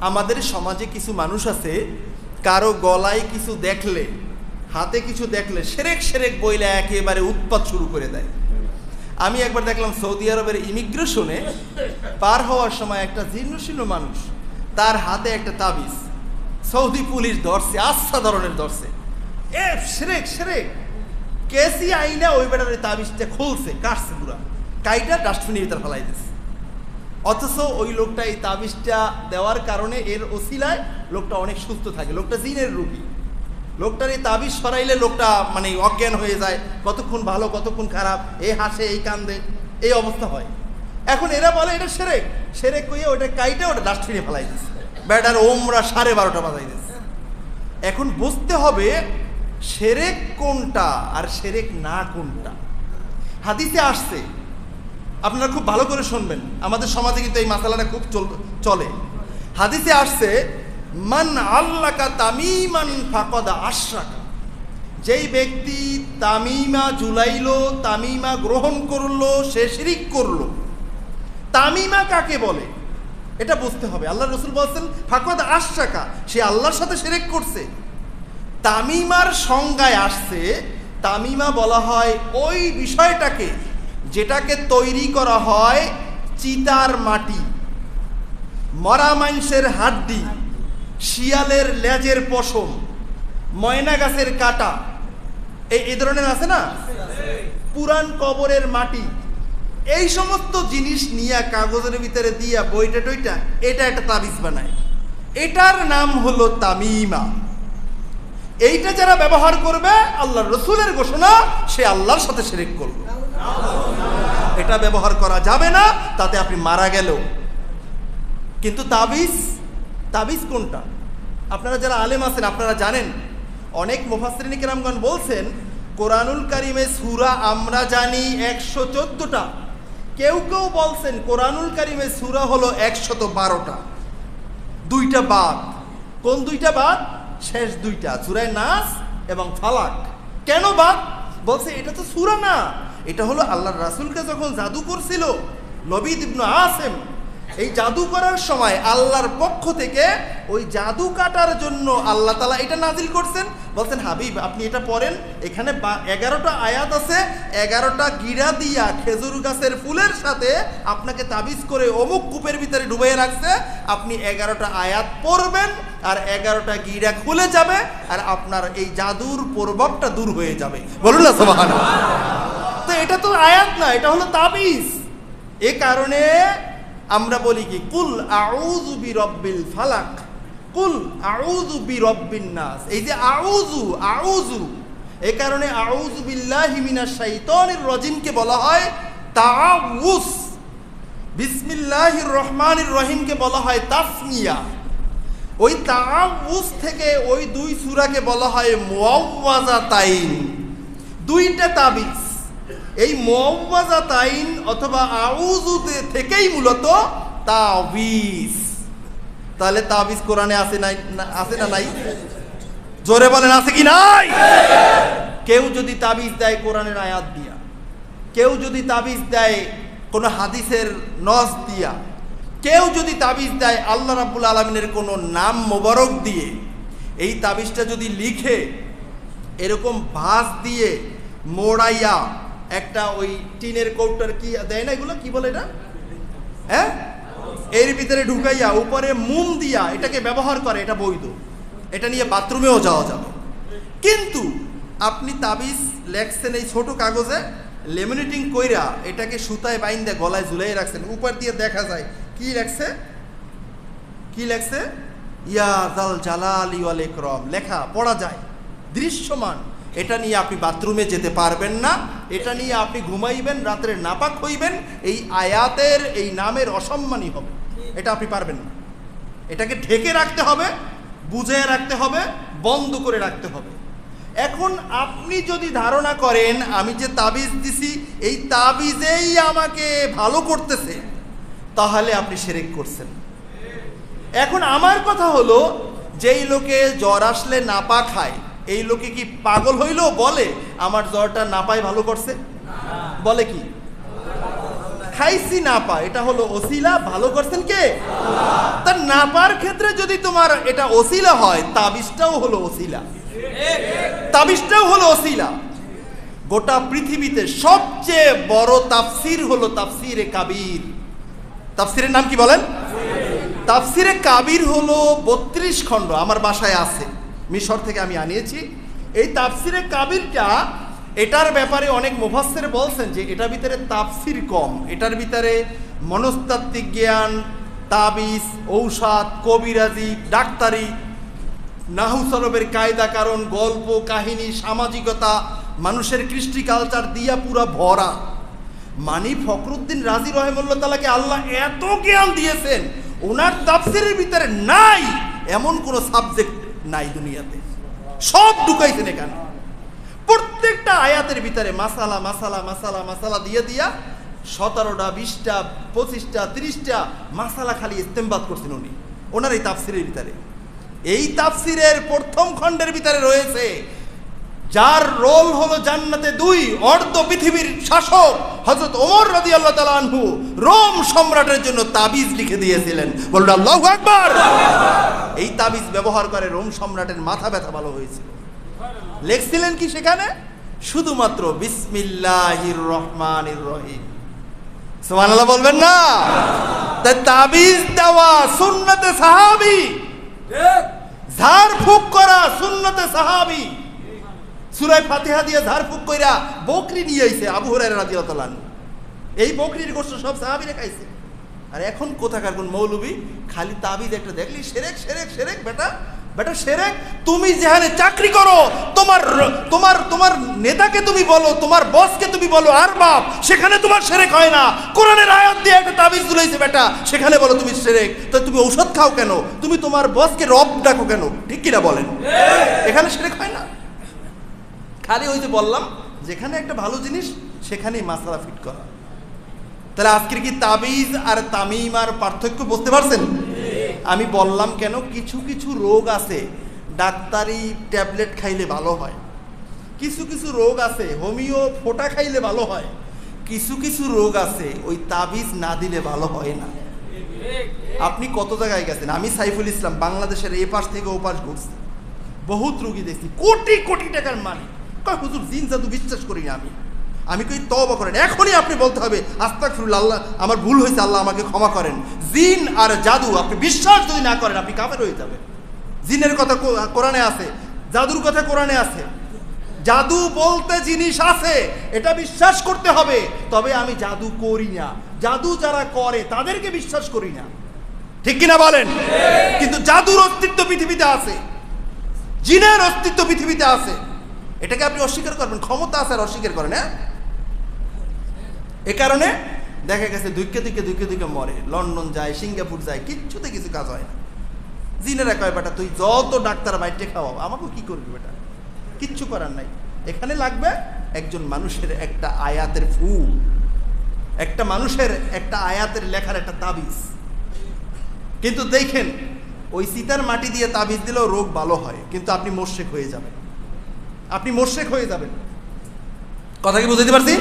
আমাদের সমাজে কিছু মানুষ আছে, কারো গলায় কিছু দেখলে, হাতে কিছু দেখলে সেরেক সেরেক বইলে একেবারে উৎপাত শুরু করে দেয়। আমি একবার দেখলাম সৌদি আরবের ইমিগ্রেশনে পার হওয়ার সময় একটা জীর্ণশীর্ণ মানুষ, তার হাতে একটা তাবিজ, সৌদি পুলিশ ধরছে, আচ্ছা ধরনের ধরছে, সেরেক সেরেক কেসি আইনা ওই বেটার তাবিজটা খুলছে, কাটছে পুরা, কাইটা ডাস্টবিনের ভিতরে ফেলাই দিচ্ছে। অথচ ওই লোকটা এই তাবিজটা দেওয়ার কারণে এর ওসিলায় লোকটা অনেক সুস্থ থাকে, লোকটা জিনের রোগী। লোকটার এই তাবিজ সরাইলে লোকটা মানে অজ্ঞান হয়ে যায়, কতক্ষণ ভালো কতক্ষণ খারাপ, এই হাসে এই কান্দে, এই অবস্থা হয়। এখন এরা বলে এটা সেরেক, সেরেক কইয়ে ওটা কাইটে ওটা ডাস্টবিনে ফেলাই দিচ্ছে, ব্যাটার ওমরা 12:30 বাজাই দিচ্ছে। এখন বুঝতে হবে সেরেক কোনটা আর সেরেক না কোনটা। হাদিসে আসছে, আপনারা খুব ভালো করে শুনবেন, আমাদের সমাজে কিন্তু এই মাসালাটা খুব চলে। হাদিসে আসছে, মান আল্লাকা তামিমান ফাকাদা আশরাকা, যেই ব্যক্তি তামিমা জুলাইলো, তামিমা গ্রহণ করলো, সে শিরিক করলো। তামিমা কাকে বলে এটা বুঝতে হবে। আল্লাহ রাসূল বলছেন ফাকাদা আশরাকা, সে আল্লাহর সাথে শিরিক করছে। তামিমার সংজ্ঞায় আসছে, তামিমা বলা হয় ওই বিষয়টাকে যেটাকে তৈরি করা হয় চিতার মাটি, মরা মাংসের হাড্ডি, শিয়ালের লেজের পশম, ময়না গাছের কাটা, এই ধরনের আছে না, পুরান কবরের মাটি, এই সমস্ত জিনিস নিয়ে কাগজের ভিতরে দিয়া বইটা টইটা এটা একটা তাবিজ বানায়, এটার নাম হলো তামিমা। এইটা যারা ব্যবহার করবে, আল্লাহর রাসূলের ঘোষণা, সে আল্লাহর সাথে শিরক করবে। এটা ব্যবহার করা যাবে না, তাতে আপনি মারা গেলেও। কিন্তু তাবিজ, তাবিজ কোনটা? আপনারা যারা আলেম আছেন আপনারা জানেন, অনেক মুফাসসিরিন কিরামগণ বলছেন কোরআনুল কারিমে সূরা আমরা জানি 114টা, কেউ কেউ বলছেন কোরআনুল কারিমে সূরা হলো 112টা, দুইটা বাদ। কোন দুইটা বাদ? শেষ দুইটা, সূরা নাস এবং ফালাক। কেন বাদ? বলছে এটা তো সূরা না, এটা হলো আল্লাহর রাসূলকে যখন জাদু করছিল লবিদ ইবনে আসিম, এই জাদু করার সময় আল্লাহর পক্ষ থেকে ওই জাদু কাটার জন্য আল্লাহ তাআলা এটা নাজিল করছেন। বলছেন হাবিব আপনি এটা পড়েন, এখানে 11টা আয়াত আছে, 11টা গিরা দিয়া খেজুর গাছের ফুলের সাথে আপনাকে তাবিজ করে অমুক কূপের ভিতরে ডুবিয়ে রাখছে, আপনি 11টা আয়াত পড়বেন আর 11টা গিরা খুলে যাবে আর আপনার এই জাদুর প্রভাবটা দূর হয়ে যাবে। বলুন না সুবহানাল্লাহ। তো এটা তো আয়াত না, এটা হলো তাবিজ। এ কারণে আমরা বলি কি কুল আউযু বিরাব্বিল ফালাক, কুল আউযু বিরাব্বিন নাস। এই যে আউযু, আউযু, এই কারণে আউযু বিল্লাহি মিনাশ শাইতানির রাজিমকে বলা হয় তাআউযু, বিসমিল্লাহির রহমানির রহিমকে বলা হয় তাসমিয়া। ওই তাআউযু থেকে ওই দুই সূরাকে বলা হয় মুআওয়াযাতাইন, দুইটা তাবিজ। এই মুআওয়াযাতাইন অথবা আউযু থেকেই মূলত তাবিজ। তাহলে তাবিজ কোরআনে আছে নাই? আছে না নাই? জোরে বলেন আছে কি নাই? কেউ যদি তাবিজ দেয় কোরআনের আয়াত দিয়া, কেউ যদি তাবিজ দেয় কোনো হাদিসের নস দিয়া, কেউ যদি তাবিজ দেয় আল্লাহ রাব্বুল আলামিনের কোনো নাম মোবারক দিয়ে, এই তাবিজটা যদি লিখে এরকম ভাঁজ দিয়ে মোড়াইয়া একটা ওই টিনের কৌটার কি দেয় না, এগুলো কি বলে এটা, হ্যাঁ, এর ভিতরে ঢুকাইয়া উপরে মোম দিয়া এটাকে ব্যবহার করে, এটা বৈধ, এটা নিয়ে বাথরুমেও যাওয়া যাবে। কিন্তু আপনি তাবিজ লেখছেন এই ছোট কাগজে, লেমিনেটিং কইরা এটাকে সুতায় বাইন্দা গলায় ঝুলাই রাখছেন, উপর দিয়ে দেখা যায় কি লেখছে, কি লেখছে, ইয়া জাল জালালি ওয়াল ইকরাম লেখা পড়া যায়, দৃশ্যমান। এটা নিয়ে আপনি বাথরুমে যেতে পারবেন না, এটা নিয়ে আপনি ঘুমাইবেন, রাত্রে নাপাক হইবেন, এই আয়াতের এই নামের অসম্মানী হবে, এটা আপনি পারবেন না। এটাকে ঢেকে রাখতে হবে, বুঝে রাখতে হবে, বন্ধ করে রাখতে হবে। এখন আপনি যদি ধারণা করেন আমি যে তাবিজ দিছি এই তাবিজেই আমাকে ভালো করতেছে, তাহলে আপনি শিরক করছেন। এখন আমার কথা হলো, যেই লোকে জ্বর আসলে নাপা খায়, এই লোকে কি পাগল হইলো বলে আমার জ্বরটা নাপায় ভালো করছে? বলে কি? খাইছি না পা, এটা হলো ওসিলা, ভালো করছেন কে? তার না পার ক্ষেত্রে যদি তোমার এটা ওসিলা হয়, তাবিজটাও হলো ওসিলা, তাবিজটাও হলো ওসিলা। গোটা পৃথিবীতে সবচেয়ে বড় তাফসির হলো তাফসিরে কাবির। তাফসিরের নাম কি বলেন? তাফসিরে কাবির হলো 32 খণ্ড, আমার বাসায় আছে, মিশর থেকে আমি আনিয়েছি। এই তাফসিরে কাবিরটা, এটার ব্যাপারে অনেক মুফাসসির বলছেন যে এটার ভিতরে তাফসির কম, এটার ভিতরে মনস্তাত্ত্বিক জ্ঞান, তাবিজ, ঔষধ, কবিরাজি, ডাক্তারি, নাহু সরবের কায়দা কারণ, গল্প কাহিনী, সামাজিকতা, মানুষের কৃষ্টি কালচার দিয়া পুরা ভরা। মানি ফখরুদ্দিন রাজি রহিমাহুল্লাহ তাআলাকে আল্লাহ এত জ্ঞান দিয়েছেন, ওনার তাফসিরের ভিতরে নাই এমন কোন সাবজেক্ট নাই দুনিয়াতে, সব ঢুকাইছেন এখানে। প্রত্যেকটা আয়াতের ভিতরে মাসালা মাসালা মাসালা মাসালা দিয়ে দিয়া 17টা 20টা 25টা 30টা মাসালা খালি ইস্তেমবাদ করছেন উনি ওনার এই তাফসিরের ভিতরে। এই তাফসিরের প্রথম খণ্ডের ভিতরে রয়েছে যার রোল হলো জান্নাতে 2, অর্ধ পৃথিবীর শাসক হযরত ওমর রাদিয়াল্লাহু তাআলা আনহু রোম সম্রাটের জন্য তাবিজ লিখে দিয়েছিলেন। বলুন আল্লাহু আকবার। এই তাবিজ ব্যবহার করে রোম সম্রাটের মাথা ব্যথা ভালো হয়েছিল। লিখছিলেন কি সেখানে? শুধুমাত্র বিসমিল্লাহির রহমানির রহিম। সুবহানাল্লাহ বলবেন না? তাই তাবিজ দেওয়া সুন্নতে সাহাবী, ঝাড়ফুঁক করা সুন্নতে সাহাবী। সূরা ফাতিহা দিয়ে ঝাড়ফুঁক কইরা বকরি নিয়ে আইছে আবু হুরায়রা রাদিয়াল্লাহু তাআলা। এই বকরির গোশত সব সাহাবীরা খাইছে। আর এখন কোথাকার কোন মৌলবী খালি তাবিজ একটা দেখলি শিরক শিরক শিরক। বেটা বেটা শিরক। তুমি যেখানে চাকরি করো, তোমার তোমার তোমার নেতাকে তুমি বলো, তোমার বসকে তুমি বলো আর বাপ, সেখানে তোমার শিরক হয় না। কোরআনের আয়াত দিয়ে একটা তাবিজ ঝুলাইছে বেটা, সেখানে বলো তুমি শিরক। তো তুমি ঔষধ খাও কেন? তুমি তোমার বসকে রব ডাকো কেন? ঠিক কিনা বলেন? এখানে শিরক হয় না। খালি ওই যে বললাম, যেখানে একটা ভালো জিনিস সেখানেই মাসালা ফিট করা। তাহলে আজকের কি তাবিজ আর তামিম আর পার্থক্য বুঝতে পারছেন? আমি বললাম কেন, কিছু কিছু রোগ আছে ডাক্তারি ট্যাবলেট খাইলে ভালো হয়, কিছু কিছু রোগ আছে হোমিও ফোঁটা খাইলে ভালো হয়, কিছু কিছু রোগ আছে ওই তাবিজ না দিলে ভালো হয় না। আপনি কত জায়গায় গেছেন? আমি সাইফুল ইসলাম বাংলাদেশের এ পাশ থেকে ও পাশ ঘুরছি, বহুত রোগী দেখছি, কোটি কোটি টাকার মালিক। হুজুর জিন জাদু বিশ্বাস করি না আমি কই তওবা করেন। এখনই আপনি বলতে হবে আস্তাগফিরুল্লাহ, আল্লাহ আমার ভুল হয়েছে, আল্লাহ আমাকে ক্ষমা করেন। জিন আর জাদু আপনি বিশ্বাস যদি না করেন আপনি কাফের হয়ে যাবেন। জিনের কথা কোরআনে আছে, জাদুর কথা কোরআনে আছে। জাদু বলতে জিনিস আছে, এটা বিশ্বাস করতে হবে। তবে আমি জাদু করি না, জাদু যারা করে তাদেরকে বিশ্বাস করি না। ঠিক কিনা বলেন? কিন্তু জাদুর অস্তিত্ব পৃথিবীতে আছে, জিনের অস্তিত্ব পৃথিবীতে আছে। এটাকে আপনি অস্বীকার করবেন? ক্ষমতা আছে আর অস্বীকার করেন। হ্যাঁ, এ কারণে দেখা গেছে দুইকে দুইকে দুইকে দুইকে মরে, লন্ডন যায়, সিঙ্গাপুর যায়, কিচ্ছুতে কিছু কাজ হয় না। জিনেরা কয় বেটা তুই যত ডাক্তার বাইটে খাওয়াও, আমাকে কি করবি বেটা? কিচ্ছু করার নাই। এখানে লাগবে একজন মানুষের একটা আয়াতের ফু, একটা মানুষের একটা আয়াতের লেখার একটা তাবিজ। কিন্তু দেখেন ওই সিতার মাটি দিয়ে তাবিজ দিলেও রোগ ভালো হয়, কিন্তু আপনি মোশরেক হয়ে যাবেন, আপনি মোশরেক হয়ে যাবেন। কথা কি বুঝতে পারছি?